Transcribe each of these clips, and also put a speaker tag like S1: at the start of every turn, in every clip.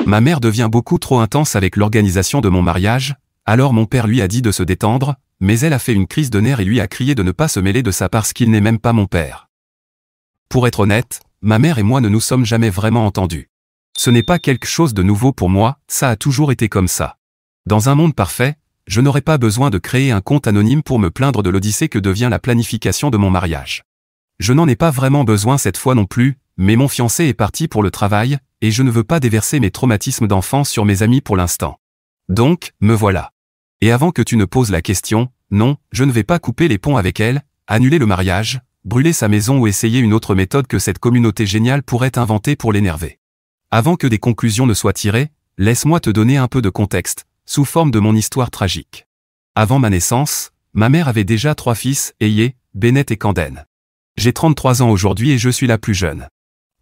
S1: Ma mère devient beaucoup trop intense avec l'organisation de mon mariage, alors mon père lui a dit de se détendre, mais elle a fait une crise de nerfs et lui a crié de ne pas se mêler de ça parce qu'il n'est même pas mon père. Pour être honnête, ma mère et moi ne nous sommes jamais vraiment entendus. Ce n'est pas quelque chose de nouveau pour moi, ça a toujours été comme ça. Dans un monde parfait, je n'aurais pas besoin de créer un compte anonyme pour me plaindre de l'odyssée que devient la planification de mon mariage. Je n'en ai pas vraiment besoin cette fois non plus, mais mon fiancé est parti pour le travail, et je ne veux pas déverser mes traumatismes d'enfance sur mes amis pour l'instant. Donc, me voilà. Et avant que tu ne poses la question, non, je ne vais pas couper les ponts avec elle, annuler le mariage, brûler sa maison ou essayer une autre méthode que cette communauté géniale pourrait inventer pour l'énerver. Avant que des conclusions ne soient tirées, laisse-moi te donner un peu de contexte, sous forme de mon histoire tragique. Avant ma naissance, ma mère avait déjà 3 fils, Eye, Bennett et Camden. J'ai 33 ans aujourd'hui et je suis la plus jeune.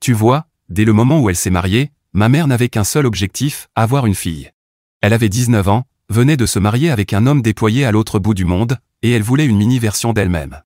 S1: Tu vois, dès le moment où elle s'est mariée, ma mère n'avait qu'un seul objectif, avoir une fille. Elle avait 19 ans, venait de se marier avec un homme déployé à l'autre bout du monde, et elle voulait une mini-version d'elle-même.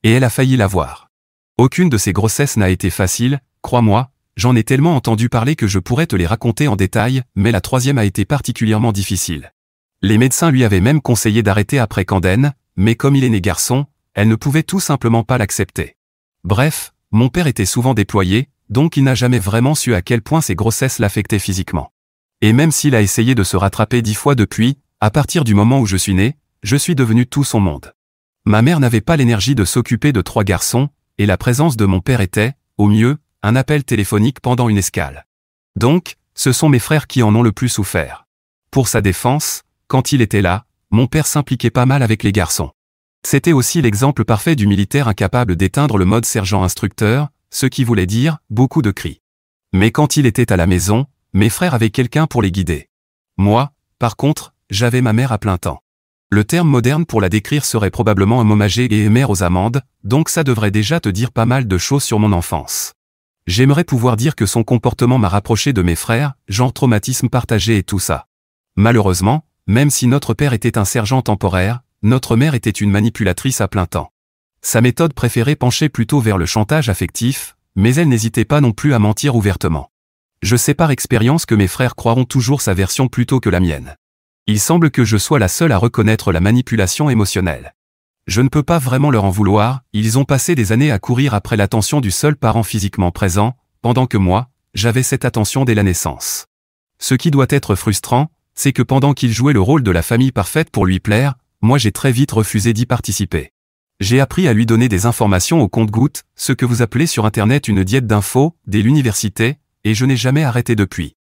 S1: Et elle a failli l'avoir. Aucune de ces grossesses n'a été facile, crois-moi, j'en ai tellement entendu parler que je pourrais te les raconter en détail, mais la 3e a été particulièrement difficile. Les médecins lui avaient même conseillé d'arrêter après Camden, mais comme il est né garçon, elle ne pouvait tout simplement pas l'accepter. Bref, mon père était souvent déployé, donc il n'a jamais vraiment su à quel point ces grossesses l'affectaient physiquement. Et même s'il a essayé de se rattraper 10 fois depuis, à partir du moment où je suis né, je suis devenu tout son monde. Ma mère n'avait pas l'énergie de s'occuper de 3 garçons, et la présence de mon père était, au mieux, un appel téléphonique pendant une escale. Donc, ce sont mes frères qui en ont le plus souffert. Pour sa défense, quand il était là, mon père s'impliquait pas mal avec les garçons. C'était aussi l'exemple parfait du militaire incapable d'éteindre le mode sergent-instructeur, ce qui voulait dire beaucoup de cris. Mais quand il était à la maison, mes frères avaient quelqu'un pour les guider. Moi, par contre, j'avais ma mère à plein temps. Le terme moderne pour la décrire serait probablement un momagé et mère aux amandes, donc ça devrait déjà te dire pas mal de choses sur mon enfance. J'aimerais pouvoir dire que son comportement m'a rapproché de mes frères, genre traumatisme partagé et tout ça. Malheureusement, même si notre père était un sergent temporaire, notre mère était une manipulatrice à plein temps. Sa méthode préférée penchait plutôt vers le chantage affectif, mais elle n'hésitait pas non plus à mentir ouvertement. Je sais par expérience que mes frères croiront toujours sa version plutôt que la mienne. Il semble que je sois la seule à reconnaître la manipulation émotionnelle. Je ne peux pas vraiment leur en vouloir, ils ont passé des années à courir après l'attention du seul parent physiquement présent, pendant que moi, j'avais cette attention dès la naissance. Ce qui doit être frustrant, c'est que pendant qu'ils jouaient le rôle de la famille parfaite pour lui plaire, moi j'ai très vite refusé d'y participer. J'ai appris à lui donner des informations au compte-gouttes, ce que vous appelez sur internet une diète d'infos, dès l'université, et je n'ai jamais arrêté depuis.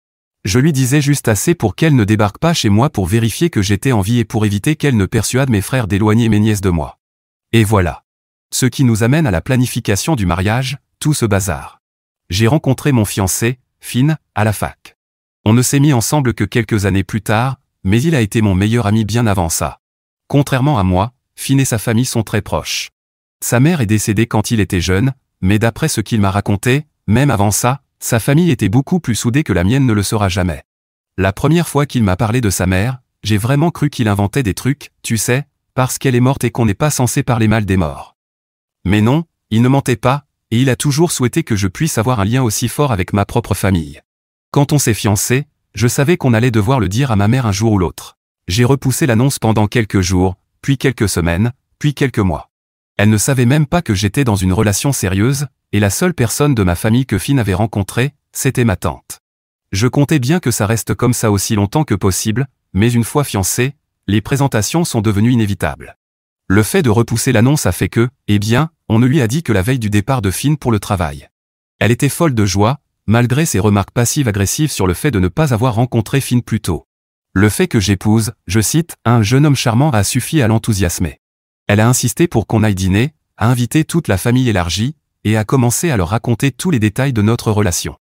S1: Je lui disais juste assez pour qu'elle ne débarque pas chez moi pour vérifier que j'étais en vie et pour éviter qu'elle ne persuade mes frères d'éloigner mes nièces de moi. Et voilà. Ce qui nous amène à la planification du mariage, tout ce bazar. J'ai rencontré mon fiancé, Finn, à la fac. On ne s'est mis ensemble que quelques années plus tard, mais il a été mon meilleur ami bien avant ça. Contrairement à moi, Finn et sa famille sont très proches. Sa mère est décédée quand il était jeune, mais d'après ce qu'il m'a raconté, même avant ça, sa famille était beaucoup plus soudée que la mienne ne le sera jamais. La première fois qu'il m'a parlé de sa mère, j'ai vraiment cru qu'il inventait des trucs, tu sais, parce qu'elle est morte et qu'on n'est pas censé parler mal des morts. Mais non, il ne mentait pas, et il a toujours souhaité que je puisse avoir un lien aussi fort avec ma propre famille. Quand on s'est fiancés, je savais qu'on allait devoir le dire à ma mère un jour ou l'autre. J'ai repoussé l'annonce pendant quelques jours, puis quelques semaines, puis quelques mois. Elle ne savait même pas que j'étais dans une relation sérieuse, et la seule personne de ma famille que Finn avait rencontrée, c'était ma tante. Je comptais bien que ça reste comme ça aussi longtemps que possible, mais une fois fiancés, les présentations sont devenues inévitables. Le fait de repousser l'annonce a fait que, eh bien, on ne lui a dit que la veille du départ de Finn pour le travail. Elle était folle de joie, malgré ses remarques passives-agressives sur le fait de ne pas avoir rencontré Finn plus tôt. Le fait que j'épouse, je cite, un jeune homme charmant a suffi à l'enthousiasmer. Elle a insisté pour qu'on aille dîner, a invité toute la famille élargie, et a commencé à leur raconter tous les détails de notre relation.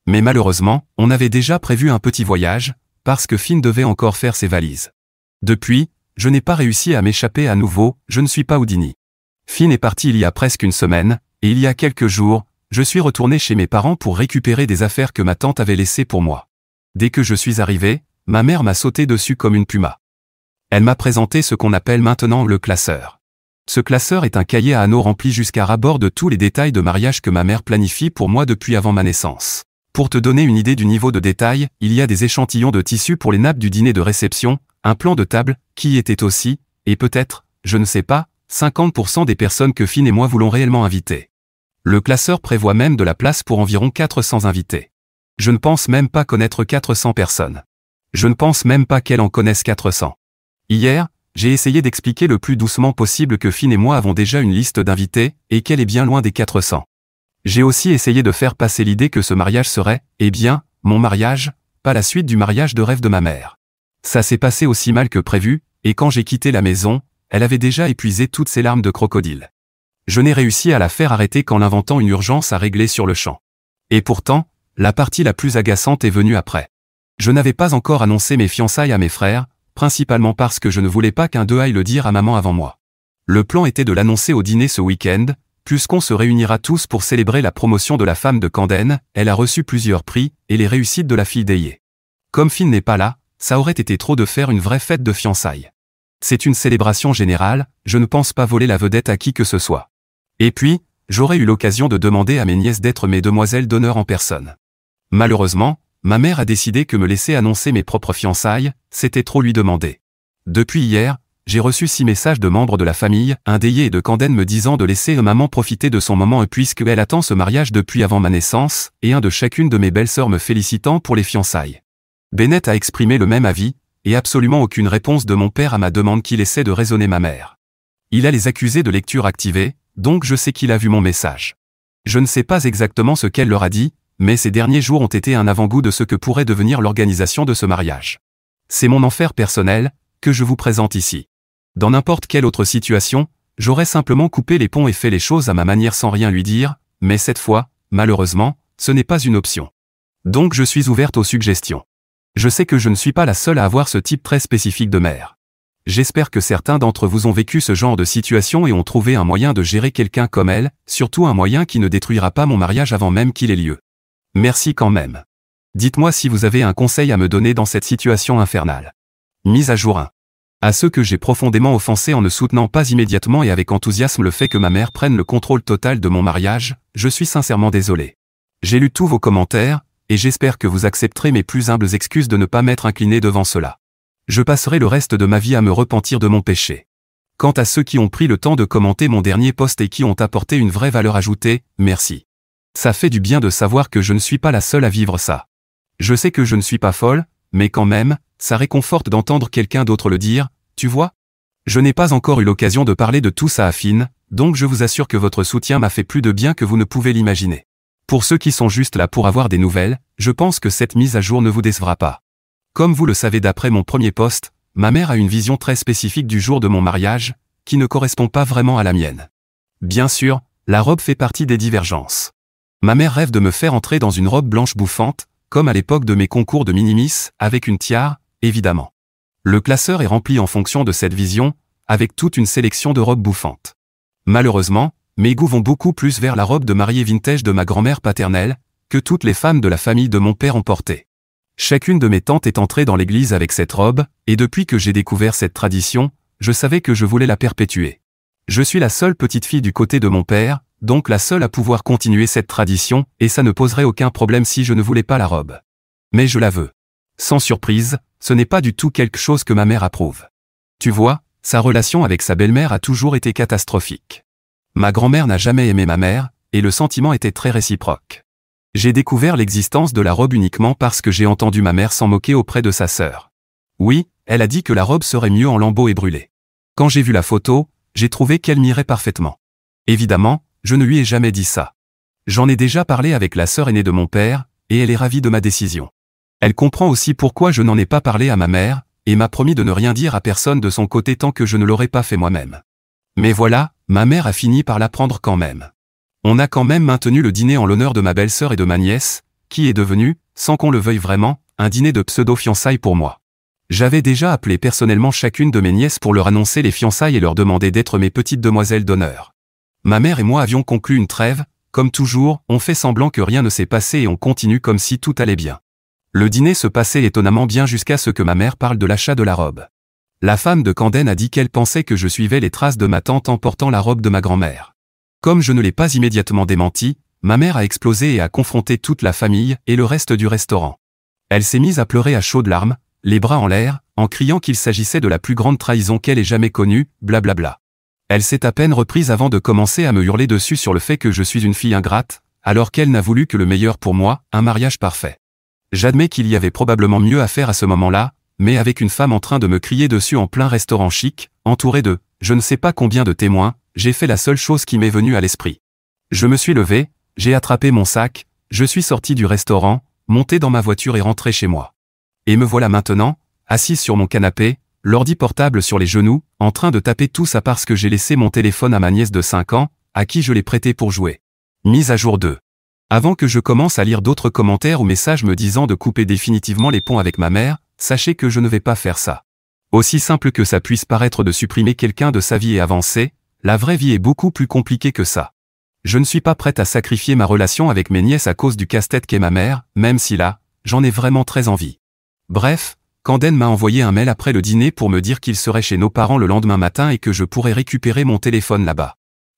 S1: Mais malheureusement, on avait déjà prévu un petit voyage, parce que Finn devait encore faire ses valises. Depuis, je n'ai pas réussi à m'échapper à nouveau, je ne suis pas Houdini. Finn est parti il y a presque une semaine, et il y a quelques jours, je suis retourné chez mes parents pour récupérer des affaires que ma tante avait laissées pour moi. Dès que je suis arrivé, ma mère m'a sauté dessus comme une puma. Elle m'a présenté ce qu'on appelle maintenant le classeur. Ce classeur est un cahier à anneaux rempli jusqu'à ras-bord de tous les détails de mariage que ma mère planifie pour moi depuis avant ma naissance. Pour te donner une idée du niveau de détail, il y a des échantillons de tissu pour les nappes du dîner de réception, un plan de table, qui y était aussi, et peut-être, je ne sais pas, 50% des personnes que Finn et moi voulons réellement inviter. Le classeur prévoit même de la place pour environ 400 invités. Je ne pense même pas connaître 400 personnes. Je ne pense même pas qu'elle en connaisse 400. Hier, j'ai essayé d'expliquer le plus doucement possible que Finn et moi avons déjà une liste d'invités, et qu'elle est bien loin des 400. J'ai aussi essayé de faire passer l'idée que ce mariage serait, eh bien, mon mariage, pas la suite du mariage de rêve de ma mère. Ça s'est passé aussi mal que prévu, et quand j'ai quitté la maison, elle avait déjà épuisé toutes ses larmes de crocodile. Je n'ai réussi à la faire arrêter qu'en inventant une urgence à régler sur le champ. Et pourtant, la partie la plus agaçante est venue après. Je n'avais pas encore annoncé mes fiançailles à mes frères, principalement parce que je ne voulais pas qu'un d'eux aille le dire à maman avant moi. Le plan était de l'annoncer au dîner ce week-end, puisqu'on se réunira tous pour célébrer la promotion de la femme de Camden, elle a reçu plusieurs prix, et les réussites de la fille d'Aye. Comme Finn n'est pas là, ça aurait été trop de faire une vraie fête de fiançailles. C'est une célébration générale, je ne pense pas voler la vedette à qui que ce soit. Et puis, j'aurais eu l'occasion de demander à mes nièces d'être mes demoiselles d'honneur en personne. Malheureusement, ma mère a décidé que me laisser annoncer mes propres fiançailles, c'était trop lui demander. Depuis hier, j'ai reçu 6 messages de membres de la famille, un d'Aye et de Camden me disant de laisser maman profiter de son moment puisqu'elle attend ce mariage depuis avant ma naissance, et un de chacune de mes belles-sœurs me félicitant pour les fiançailles. Bennett a exprimé le même avis, et absolument aucune réponse de mon père à ma demande qu'il essaie de raisonner ma mère. Il a les accusés de lecture activée, donc je sais qu'il a vu mon message. Je ne sais pas exactement ce qu'elle leur a dit, mais ces derniers jours ont été un avant-goût de ce que pourrait devenir l'organisation de ce mariage. C'est mon enfer personnel, que je vous présente ici. Dans n'importe quelle autre situation, j'aurais simplement coupé les ponts et fait les choses à ma manière sans rien lui dire, mais cette fois, malheureusement, ce n'est pas une option. Donc je suis ouverte aux suggestions. Je sais que je ne suis pas la seule à avoir ce type très spécifique de mère. J'espère que certains d'entre vous ont vécu ce genre de situation et ont trouvé un moyen de gérer quelqu'un comme elle, surtout un moyen qui ne détruira pas mon mariage avant même qu'il ait lieu. Merci quand même. Dites-moi si vous avez un conseil à me donner dans cette situation infernale. Mise à jour 1. À ceux que j'ai profondément offensés en ne soutenant pas immédiatement et avec enthousiasme le fait que ma mère prenne le contrôle total de mon mariage, je suis sincèrement désolé. J'ai lu tous vos commentaires, et j'espère que vous accepterez mes plus humbles excuses de ne pas m'être incliné devant cela. Je passerai le reste de ma vie à me repentir de mon péché. Quant à ceux qui ont pris le temps de commenter mon dernier post et qui ont apporté une vraie valeur ajoutée, merci. Ça fait du bien de savoir que je ne suis pas la seule à vivre ça. Je sais que je ne suis pas folle, mais quand même, ça réconforte d'entendre quelqu'un d'autre le dire, tu vois? Je n'ai pas encore eu l'occasion de parler de tout ça à Finn, donc je vous assure que votre soutien m'a fait plus de bien que vous ne pouvez l'imaginer. Pour ceux qui sont juste là pour avoir des nouvelles, je pense que cette mise à jour ne vous décevra pas. Comme vous le savez d'après mon premier post, ma mère a une vision très spécifique du jour de mon mariage, qui ne correspond pas vraiment à la mienne. Bien sûr, la robe fait partie des divergences. Ma mère rêve de me faire entrer dans une robe blanche bouffante, comme à l'époque de mes concours de mini-miss, avec une tiare, évidemment. Le classeur est rempli en fonction de cette vision, avec toute une sélection de robes bouffantes. Malheureusement, mes goûts vont beaucoup plus vers la robe de mariée vintage de ma grand-mère paternelle, que toutes les femmes de la famille de mon père ont portée. Chacune de mes tantes est entrée dans l'église avec cette robe, et depuis que j'ai découvert cette tradition, je savais que je voulais la perpétuer. Je suis la seule petite fille du côté de mon père, donc la seule à pouvoir continuer cette tradition, et ça ne poserait aucun problème si je ne voulais pas la robe. Mais je la veux. Sans surprise, ce n'est pas du tout quelque chose que ma mère approuve. Tu vois, sa relation avec sa belle-mère a toujours été catastrophique. Ma grand-mère n'a jamais aimé ma mère, et le sentiment était très réciproque. J'ai découvert l'existence de la robe uniquement parce que j'ai entendu ma mère s'en moquer auprès de sa sœur. Oui, elle a dit que la robe serait mieux en lambeaux et brûlée. Quand j'ai vu la photo, j'ai trouvé qu'elle m'irait parfaitement. Évidemment, je ne lui ai jamais dit ça. J'en ai déjà parlé avec la sœur aînée de mon père, et elle est ravie de ma décision. Elle comprend aussi pourquoi je n'en ai pas parlé à ma mère, et m'a promis de ne rien dire à personne de son côté tant que je ne l'aurais pas fait moi-même. Mais voilà, ma mère a fini par l'apprendre quand même. On a quand même maintenu le dîner en l'honneur de ma belle-sœur et de ma nièce, qui est devenu, sans qu'on le veuille vraiment, un dîner de pseudo-fiançailles pour moi. J'avais déjà appelé personnellement chacune de mes nièces pour leur annoncer les fiançailles et leur demander d'être mes petites demoiselles d'honneur. Ma mère et moi avions conclu une trêve, comme toujours, on fait semblant que rien ne s'est passé et on continue comme si tout allait bien. Le dîner se passait étonnamment bien jusqu'à ce que ma mère parle de l'achat de la robe. La femme de Camden a dit qu'elle pensait que je suivais les traces de ma tante en portant la robe de ma grand-mère. Comme je ne l'ai pas immédiatement démenti, ma mère a explosé et a confronté toute la famille et le reste du restaurant. Elle s'est mise à pleurer à chaudes larmes, les bras en l'air, en criant qu'il s'agissait de la plus grande trahison qu'elle ait jamais connue, blablabla. Elle s'est à peine reprise avant de commencer à me hurler dessus sur le fait que je suis une fille ingrate, alors qu'elle n'a voulu que le meilleur pour moi, un mariage parfait. J'admets qu'il y avait probablement mieux à faire à ce moment-là, mais avec une femme en train de me crier dessus en plein restaurant chic, entouré de, je ne sais pas combien de témoins, j'ai fait la seule chose qui m'est venue à l'esprit. Je me suis levé, j'ai attrapé mon sac, je suis sorti du restaurant, monté dans ma voiture et rentré chez moi. Et me voilà maintenant, assise sur mon canapé, l'ordi portable sur les genoux, en train de taper tout ça parce que j'ai laissé mon téléphone à ma nièce de 5 ans, à qui je l'ai prêté pour jouer. Mise à jour 2. Avant que je commence à lire d'autres commentaires ou messages me disant de couper définitivement les ponts avec ma mère, sachez que je ne vais pas faire ça. Aussi simple que ça puisse paraître de supprimer quelqu'un de sa vie et avancer, la vraie vie est beaucoup plus compliquée que ça. Je ne suis pas prête à sacrifier ma relation avec mes nièces à cause du casse-tête qu'est ma mère, même si là, j'en ai vraiment très envie. Bref, Canden m'a envoyé un mail après le dîner pour me dire qu'il serait chez nos parents le lendemain matin et que je pourrais récupérer mon téléphone là-bas.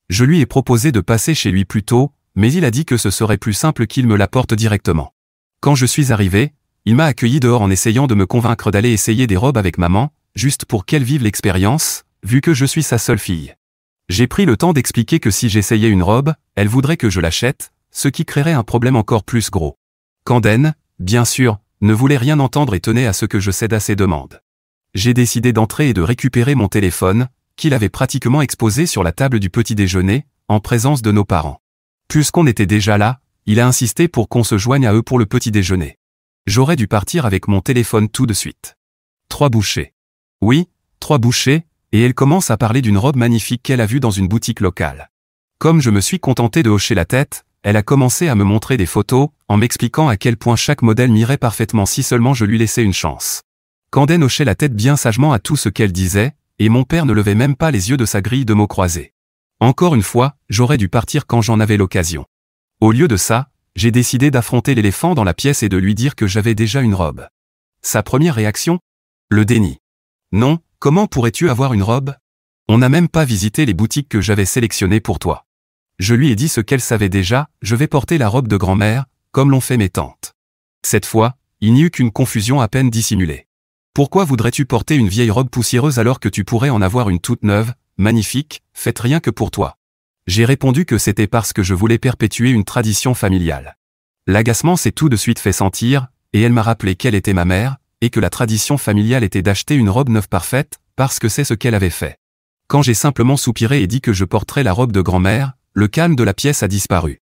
S1: Je lui ai proposé de passer chez lui plus tôt, mais il a dit que ce serait plus simple qu'il me l'apporte directement. Quand je suis arrivé, il m'a accueilli dehors en essayant de me convaincre d'aller essayer des robes avec maman, juste pour qu'elle vive l'expérience, vu que je suis sa seule fille. J'ai pris le temps d'expliquer que si j'essayais une robe, elle voudrait que je l'achète, ce qui créerait un problème encore plus gros. Canden, bien sûr, ne voulait rien entendre et tenait à ce que je cède à ses demandes. J'ai décidé d'entrer et de récupérer mon téléphone, qu'il avait pratiquement exposé sur la table du petit déjeuner, en présence de nos parents. Puisqu'on était déjà là, il a insisté pour qu'on se joigne à eux pour le petit déjeuner. J'aurais dû partir avec mon téléphone tout de suite. 3 bouchées. Oui, 3 bouchées, et elle commence à parler d'une robe magnifique qu'elle a vue dans une boutique locale. Comme je me suis contenté de hocher la tête, elle a commencé à me montrer des photos, en m'expliquant à quel point chaque modèle m'irait parfaitement si seulement je lui laissais une chance. Canden hochait la tête bien sagement à tout ce qu'elle disait, et mon père ne levait même pas les yeux de sa grille de mots croisés. Encore une fois, j'aurais dû partir quand j'en avais l'occasion. Au lieu de ça, j'ai décidé d'affronter l'éléphant dans la pièce et de lui dire que j'avais déjà une robe. Sa première réaction ? Le déni. Non, comment pourrais-tu avoir une robe ? On n'a même pas visité les boutiques que j'avais sélectionnées pour toi. Je lui ai dit ce qu'elle savait déjà, je vais porter la robe de grand-mère, comme l'ont fait mes tantes. Cette fois, il n'y eut qu'une confusion à peine dissimulée. Pourquoi voudrais-tu porter une vieille robe poussiéreuse alors que tu pourrais en avoir une toute neuve, magnifique, faite rien que pour toi ? J'ai répondu que c'était parce que je voulais perpétuer une tradition familiale. L'agacement s'est tout de suite fait sentir, et elle m'a rappelé qu'elle était ma mère, et que la tradition familiale était d'acheter une robe neuve parfaite, parce que c'est ce qu'elle avait fait. Quand j'ai simplement soupiré et dit que je porterais la robe de grand-mère, le calme de la pièce a disparu.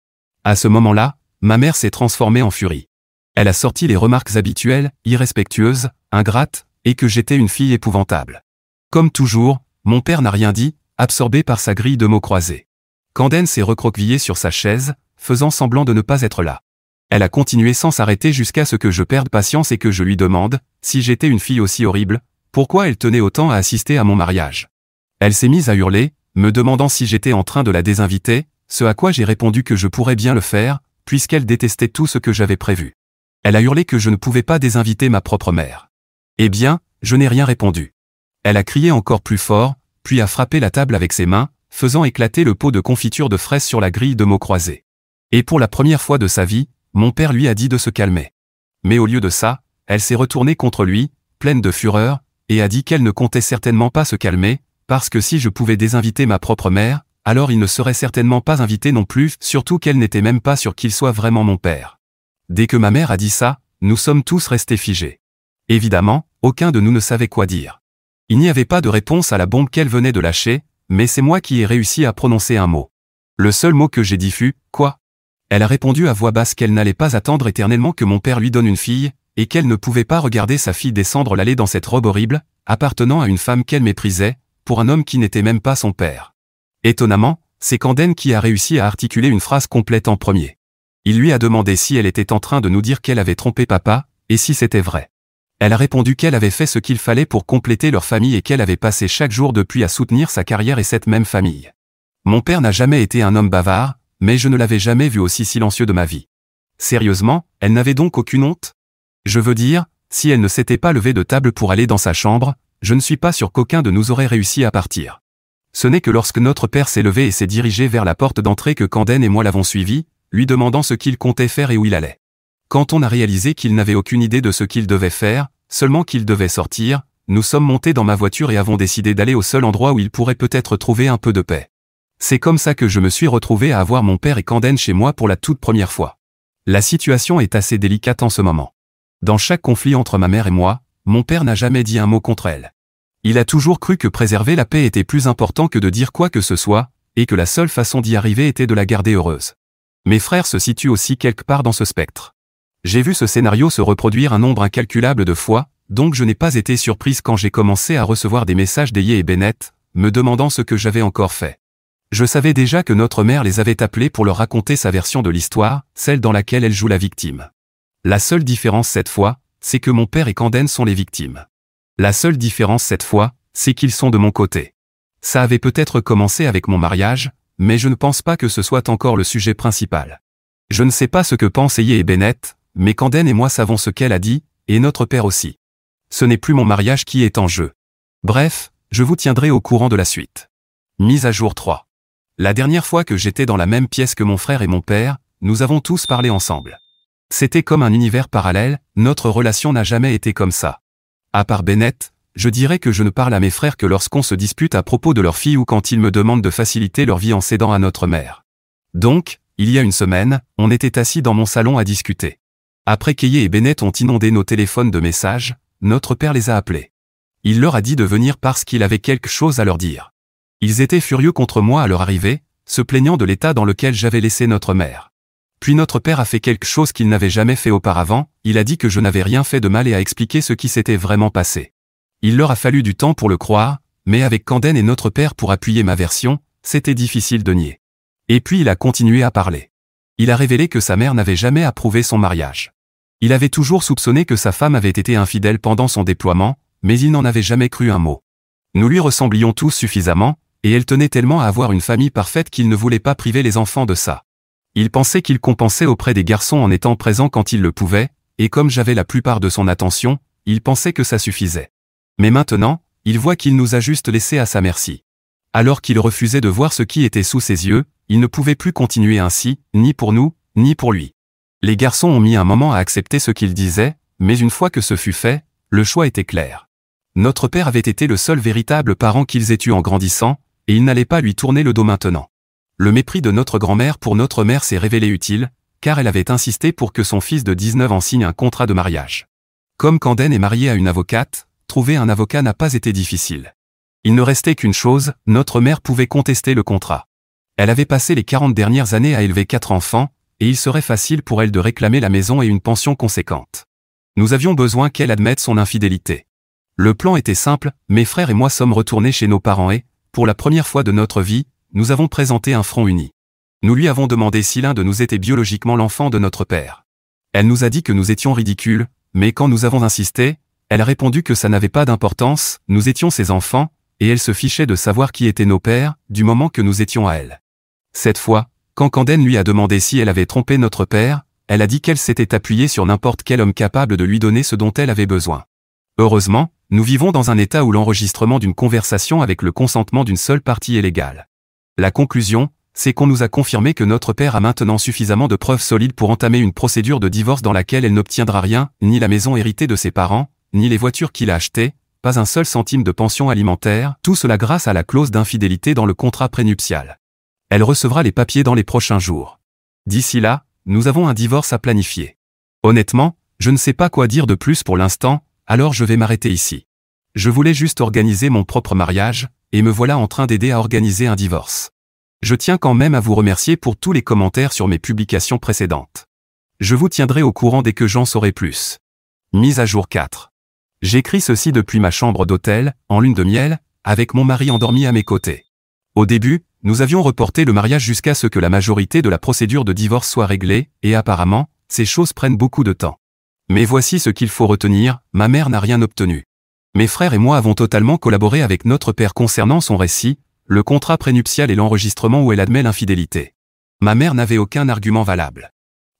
S1: À ce moment-là, ma mère s'est transformée en furie. Elle a sorti les remarques habituelles, irrespectueuses, ingrates, et que j'étais une fille épouvantable. Comme toujours, mon père n'a rien dit, absorbé par sa grille de mots croisés. Canden s'est recroquevillée sur sa chaise, faisant semblant de ne pas être là. Elle a continué sans s'arrêter jusqu'à ce que je perde patience et que je lui demande, si j'étais une fille aussi horrible, pourquoi elle tenait autant à assister à mon mariage. Elle s'est mise à hurler, me demandant si j'étais en train de la désinviter, ce à quoi j'ai répondu que je pourrais bien le faire, puisqu'elle détestait tout ce que j'avais prévu. Elle a hurlé que je ne pouvais pas désinviter ma propre mère. Eh bien, je n'ai rien répondu. Elle a crié encore plus fort, puis a frappé la table avec ses mains, faisant éclater le pot de confiture de fraises sur la grille de mots croisés. Et pour la première fois de sa vie, mon père lui a dit de se calmer. Mais au lieu de ça, elle s'est retournée contre lui, pleine de fureur, et a dit qu'elle ne comptait certainement pas se calmer, parce que si je pouvais désinviter ma propre mère, alors il ne serait certainement pas invité non plus, surtout qu'elle n'était même pas sûre qu'il soit vraiment mon père. Dès que ma mère a dit ça, nous sommes tous restés figés. Évidemment, aucun de nous ne savait quoi dire. Il n'y avait pas de réponse à la bombe qu'elle venait de lâcher, mais c'est moi qui ai réussi à prononcer un mot. Le seul mot que j'ai dit fut « Quoi ?» Elle a répondu à voix basse qu'elle n'allait pas attendre éternellement que mon père lui donne une fille, et qu'elle ne pouvait pas regarder sa fille descendre l'allée dans cette robe horrible, appartenant à une femme qu'elle méprisait, pour un homme qui n'était même pas son père. Étonnamment, c'est Canden qui a réussi à articuler une phrase complète en premier. Il lui a demandé si elle était en train de nous dire qu'elle avait trompé papa, et si c'était vrai. Elle a répondu qu'elle avait fait ce qu'il fallait pour compléter leur famille et qu'elle avait passé chaque jour depuis à soutenir sa carrière et cette même famille. Mon père n'a jamais été un homme bavard, mais je ne l'avais jamais vu aussi silencieux de ma vie. Sérieusement, elle n'avait donc aucune honte ? Je veux dire, si elle ne s'était pas levée de table pour aller dans sa chambre, je ne suis pas sûr qu'aucun de nous aurait réussi à partir. Ce n'est que lorsque notre père s'est levé et s'est dirigé vers la porte d'entrée que Canden et moi l'avons suivi, lui demandant ce qu'il comptait faire et où il allait. Quand on a réalisé qu'il n'avait aucune idée de ce qu'il devait faire, seulement qu'il devait sortir, nous sommes montés dans ma voiture et avons décidé d'aller au seul endroit où il pourrait peut-être trouver un peu de paix. C'est comme ça que je me suis retrouvé à avoir mon père et Kanden chez moi pour la toute première fois. La situation est assez délicate en ce moment. Dans chaque conflit entre ma mère et moi, mon père n'a jamais dit un mot contre elle. Il a toujours cru que préserver la paix était plus important que de dire quoi que ce soit, et que la seule façon d'y arriver était de la garder heureuse. Mes frères se situent aussi quelque part dans ce spectre. J'ai vu ce scénario se reproduire un nombre incalculable de fois, donc je n'ai pas été surprise quand j'ai commencé à recevoir des messages d'Eye et Bennett, me demandant ce que j'avais encore fait. Je savais déjà que notre mère les avait appelés pour leur raconter sa version de l'histoire, celle dans laquelle elle joue la victime. La seule différence cette fois, c'est que mon père et Kanden sont les victimes. La seule différence cette fois, c'est qu'ils sont de mon côté. Ça avait peut-être commencé avec mon mariage, mais je ne pense pas que ce soit encore le sujet principal. Je ne sais pas ce que pensent Eye et Bennett, mais Kanden et moi savons ce qu'elle a dit, et notre père aussi. Ce n'est plus mon mariage qui est en jeu. Bref, je vous tiendrai au courant de la suite. Mise à jour 3. La dernière fois que j'étais dans la même pièce que mon frère et mon père, nous avons tous parlé ensemble. C'était comme un univers parallèle, notre relation n'a jamais été comme ça. À part Bennett, je dirais que je ne parle à mes frères que lorsqu'on se dispute à propos de leur fille ou quand ils me demandent de faciliter leur vie en cédant à notre mère. Donc, il y a une semaine, on était assis dans mon salon à discuter. Après qu'Eye et Bennett ont inondé nos téléphones de messages, notre père les a appelés. Il leur a dit de venir parce qu'il avait quelque chose à leur dire. Ils étaient furieux contre moi à leur arrivée, se plaignant de l'état dans lequel j'avais laissé notre mère. Puis notre père a fait quelque chose qu'il n'avait jamais fait auparavant, il a dit que je n'avais rien fait de mal et a expliqué ce qui s'était vraiment passé. Il leur a fallu du temps pour le croire, mais avec Kanden et notre père pour appuyer ma version, c'était difficile de nier. Et puis il a continué à parler. Il a révélé que sa mère n'avait jamais approuvé son mariage. Il avait toujours soupçonné que sa femme avait été infidèle pendant son déploiement, mais il n'en avait jamais cru un mot. Nous lui ressemblions tous suffisamment, et elle tenait tellement à avoir une famille parfaite qu'il ne voulait pas priver les enfants de ça. Il pensait qu'il compensait auprès des garçons en étant présent quand il le pouvait, et comme j'avais la plupart de son attention, il pensait que ça suffisait. Mais maintenant, il voit qu'il nous a juste laissés à sa merci. Alors qu'il refusait de voir ce qui était sous ses yeux, il ne pouvait plus continuer ainsi, ni pour nous, ni pour lui. Les garçons ont mis un moment à accepter ce qu'il disait, mais une fois que ce fut fait, le choix était clair. Notre père avait été le seul véritable parent qu'ils aient eu en grandissant, et il n'allait pas lui tourner le dos maintenant. Le mépris de notre grand-mère pour notre mère s'est révélé utile, car elle avait insisté pour que son fils de 19 ans signe un contrat de mariage. Comme Kanden est marié à une avocate, trouver un avocat n'a pas été difficile. Il ne restait qu'une chose, notre mère pouvait contester le contrat. Elle avait passé les 40 dernières années à élever 4 enfants, et il serait facile pour elle de réclamer la maison et une pension conséquente. Nous avions besoin qu'elle admette son infidélité. Le plan était simple, mes frères et moi sommes retournés chez nos parents et, pour la première fois de notre vie, nous avons présenté un front uni. Nous lui avons demandé si l'un de nous était biologiquement l'enfant de notre père. Elle nous a dit que nous étions ridicules, mais quand nous avons insisté, elle a répondu que ça n'avait pas d'importance, nous étions ses enfants, et elle se fichait de savoir qui étaient nos pères, du moment que nous étions à elle. Cette fois, quand Kanden lui a demandé si elle avait trompé notre père, elle a dit qu'elle s'était appuyée sur n'importe quel homme capable de lui donner ce dont elle avait besoin. Heureusement, nous vivons dans un état où l'enregistrement d'une conversation avec le consentement d'une seule partie est légal. La conclusion, c'est qu'on nous a confirmé que notre père a maintenant suffisamment de preuves solides pour entamer une procédure de divorce dans laquelle elle n'obtiendra rien, ni la maison héritée de ses parents, ni les voitures qu'il a achetées, pas un seul centime de pension alimentaire, tout cela grâce à la clause d'infidélité dans le contrat prénuptial. Elle recevra les papiers dans les prochains jours. D'ici là, nous avons un divorce à planifier. Honnêtement, je ne sais pas quoi dire de plus pour l'instant, alors je vais m'arrêter ici. Je voulais juste organiser mon propre mariage, et me voilà en train d'aider à organiser un divorce. Je tiens quand même à vous remercier pour tous les commentaires sur mes publications précédentes. Je vous tiendrai au courant dès que j'en saurai plus. Mise à jour 4. J'écris ceci depuis ma chambre d'hôtel, en lune de miel, avec mon mari endormi à mes côtés. Au début, nous avions reporté le mariage jusqu'à ce que la majorité de la procédure de divorce soit réglée, et apparemment, ces choses prennent beaucoup de temps. Mais voici ce qu'il faut retenir, ma mère n'a rien obtenu. Mes frères et moi avons totalement collaboré avec notre père concernant son récit, le contrat prénuptial et l'enregistrement où elle admet l'infidélité. Ma mère n'avait aucun argument valable.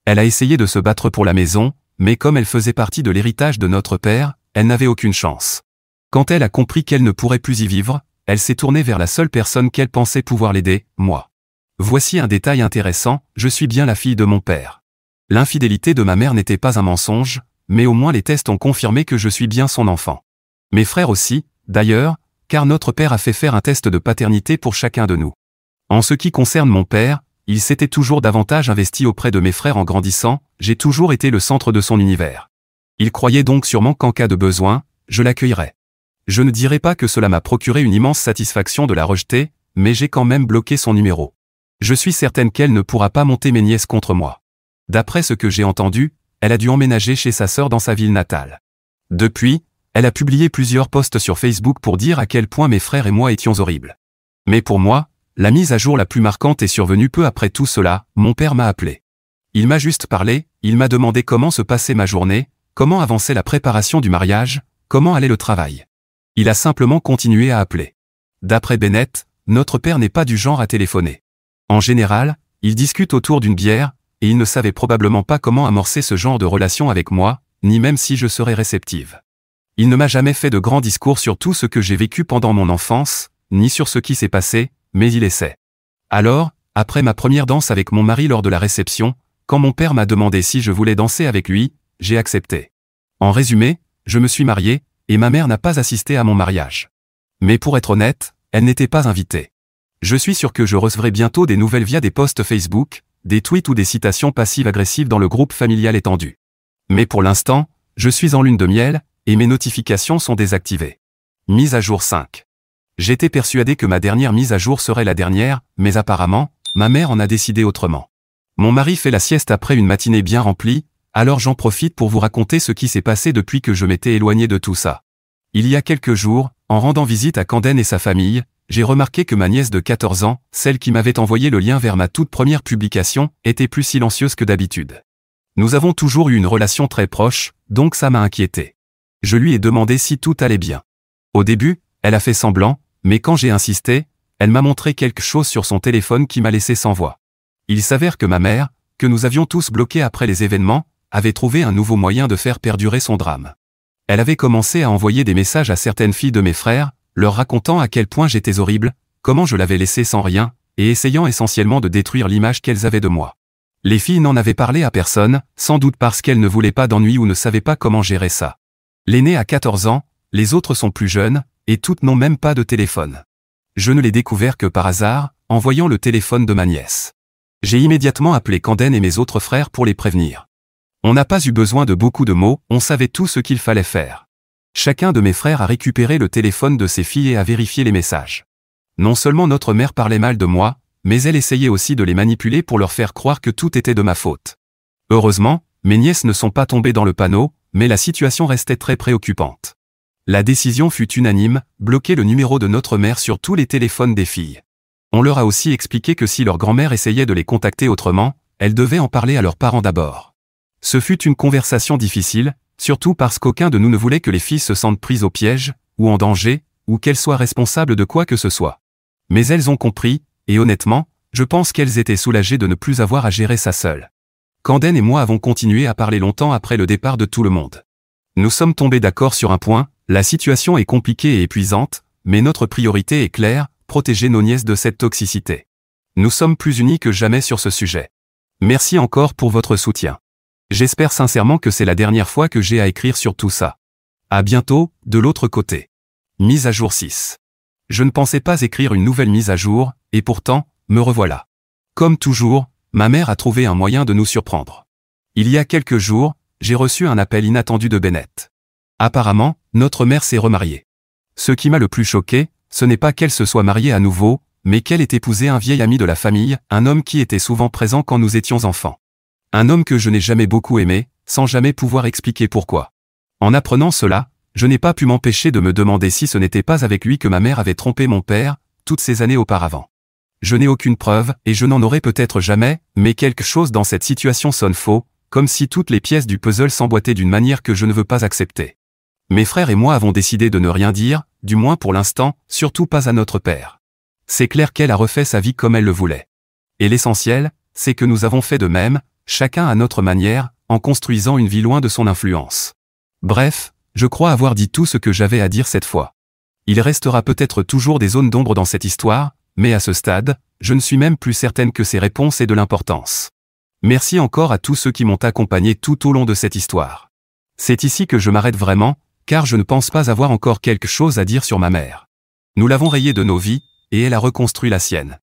S1: Elle a essayé de se battre pour la maison, mais comme elle faisait partie de l'héritage de notre père, elle n'avait aucune chance. Quand elle a compris qu'elle ne pourrait plus y vivre, elle s'est tournée vers la seule personne qu'elle pensait pouvoir l'aider, moi. Voici un détail intéressant, je suis bien la fille de mon père. L'infidélité de ma mère n'était pas un mensonge, mais au moins les tests ont confirmé que je suis bien son enfant. Mes frères aussi, d'ailleurs, car notre père a fait faire un test de paternité pour chacun de nous. En ce qui concerne mon père, il s'était toujours davantage investi auprès de mes frères en grandissant, j'ai toujours été le centre de son univers. Il croyait donc sûrement qu'en cas de besoin, je l'accueillerais. Je ne dirais pas que cela m'a procuré une immense satisfaction de la rejeter, mais j'ai quand même bloqué son numéro. Je suis certaine qu'elle ne pourra pas monter mes nièces contre moi. D'après ce que j'ai entendu, elle a dû emménager chez sa sœur dans sa ville natale. Depuis, elle a publié plusieurs posts sur Facebook pour dire à quel point mes frères et moi étions horribles. Mais pour moi, la mise à jour la plus marquante est survenue peu après tout cela, mon père m'a appelé. Il m'a juste parlé, il m'a demandé comment se passait ma journée, comment avançait la préparation du mariage, comment allait le travail. Il a simplement continué à appeler. D'après Bennett, notre père n'est pas du genre à téléphoner. En général, il discute autour d'une bière, et il ne savait probablement pas comment amorcer ce genre de relation avec moi, ni même si je serais réceptive. Il ne m'a jamais fait de grands discours sur tout ce que j'ai vécu pendant mon enfance, ni sur ce qui s'est passé, mais il essaie. Alors, après ma première danse avec mon mari lors de la réception, quand mon père m'a demandé si je voulais danser avec lui, j'ai accepté. En résumé, je me suis marié, et ma mère n'a pas assisté à mon mariage. Mais pour être honnête, elle n'était pas invitée. Je suis sûr que je recevrai bientôt des nouvelles via des posts Facebook, des tweets ou des citations passives-agressives dans le groupe familial étendu. Mais pour l'instant, je suis en lune de miel, et mes notifications sont désactivées. Mise à jour 5. J'étais persuadé que ma dernière mise à jour serait la dernière, mais apparemment, ma mère en a décidé autrement. Mon mari fait la sieste après une matinée bien remplie, alors j'en profite pour vous raconter ce qui s'est passé depuis que je m'étais éloigné de tout ça. Il y a quelques jours, en rendant visite à Camden et sa famille, j'ai remarqué que ma nièce de 14 ans, celle qui m'avait envoyé le lien vers ma toute première publication, était plus silencieuse que d'habitude. Nous avons toujours eu une relation très proche, donc ça m'a inquiété. Je lui ai demandé si tout allait bien. Au début, elle a fait semblant, mais quand j'ai insisté, elle m'a montré quelque chose sur son téléphone qui m'a laissé sans voix. Il s'avère que ma mère, que nous avions tous bloqué après les événements, avait trouvé un nouveau moyen de faire perdurer son drame. Elle avait commencé à envoyer des messages à certaines filles de mes frères, leur racontant à quel point j'étais horrible, comment je l'avais laissé sans rien, et essayant essentiellement de détruire l'image qu'elles avaient de moi. Les filles n'en avaient parlé à personne, sans doute parce qu'elles ne voulaient pas d'ennui ou ne savaient pas comment gérer ça. L'aînée a 14 ans, les autres sont plus jeunes, et toutes n'ont même pas de téléphone. Je ne l'ai découvert que par hasard, en voyant le téléphone de ma nièce. J'ai immédiatement appelé Camden et mes autres frères pour les prévenir. On n'a pas eu besoin de beaucoup de mots, on savait tout ce qu'il fallait faire. Chacun de mes frères a récupéré le téléphone de ses filles et a vérifié les messages. Non seulement notre mère parlait mal de moi, mais elle essayait aussi de les manipuler pour leur faire croire que tout était de ma faute. Heureusement, mes nièces ne sont pas tombées dans le panneau, mais la situation restait très préoccupante. La décision fut unanime, bloquer le numéro de notre mère sur tous les téléphones des filles. On leur a aussi expliqué que si leur grand-mère essayait de les contacter autrement, elles devaient en parler à leurs parents d'abord. Ce fut une conversation difficile, surtout parce qu'aucun de nous ne voulait que les filles se sentent prises au piège, ou en danger, ou qu'elles soient responsables de quoi que ce soit. Mais elles ont compris, et honnêtement, je pense qu'elles étaient soulagées de ne plus avoir à gérer ça seules. Camden et moi avons continué à parler longtemps après le départ de tout le monde. Nous sommes tombés d'accord sur un point, la situation est compliquée et épuisante, mais notre priorité est claire, protéger nos nièces de cette toxicité. Nous sommes plus unis que jamais sur ce sujet. Merci encore pour votre soutien. J'espère sincèrement que c'est la dernière fois que j'ai à écrire sur tout ça. À bientôt, de l'autre côté. Mise à jour 6. Je ne pensais pas écrire une nouvelle mise à jour, et pourtant, me revoilà. Comme toujours, ma mère a trouvé un moyen de nous surprendre. Il y a quelques jours, j'ai reçu un appel inattendu de Bennett. Apparemment, notre mère s'est remariée. Ce qui m'a le plus choqué, ce n'est pas qu'elle se soit mariée à nouveau, mais qu'elle ait épousé un vieil ami de la famille, un homme qui était souvent présent quand nous étions enfants. Un homme que je n'ai jamais beaucoup aimé, sans jamais pouvoir expliquer pourquoi. En apprenant cela, je n'ai pas pu m'empêcher de me demander si ce n'était pas avec lui que ma mère avait trompé mon père, toutes ces années auparavant. Je n'ai aucune preuve, et je n'en aurai peut-être jamais, mais quelque chose dans cette situation sonne faux, comme si toutes les pièces du puzzle s'emboîtaient d'une manière que je ne veux pas accepter. Mes frères et moi avons décidé de ne rien dire, du moins pour l'instant, surtout pas à notre père. C'est clair qu'elle a refait sa vie comme elle le voulait. Et l'essentiel, c'est que nous avons fait de même, chacun à notre manière, en construisant une vie loin de son influence. Bref, je crois avoir dit tout ce que j'avais à dire cette fois. Il restera peut-être toujours des zones d'ombre dans cette histoire, mais à ce stade, Je ne suis même plus certaine que ces réponses aient de l'importance. Merci encore à tous ceux qui m'ont accompagné tout au long de cette histoire. C'est ici que je m'arrête vraiment, car je ne pense pas avoir encore quelque chose à dire sur ma mère. Nous l'avons rayée de nos vies, et elle a reconstruit la sienne.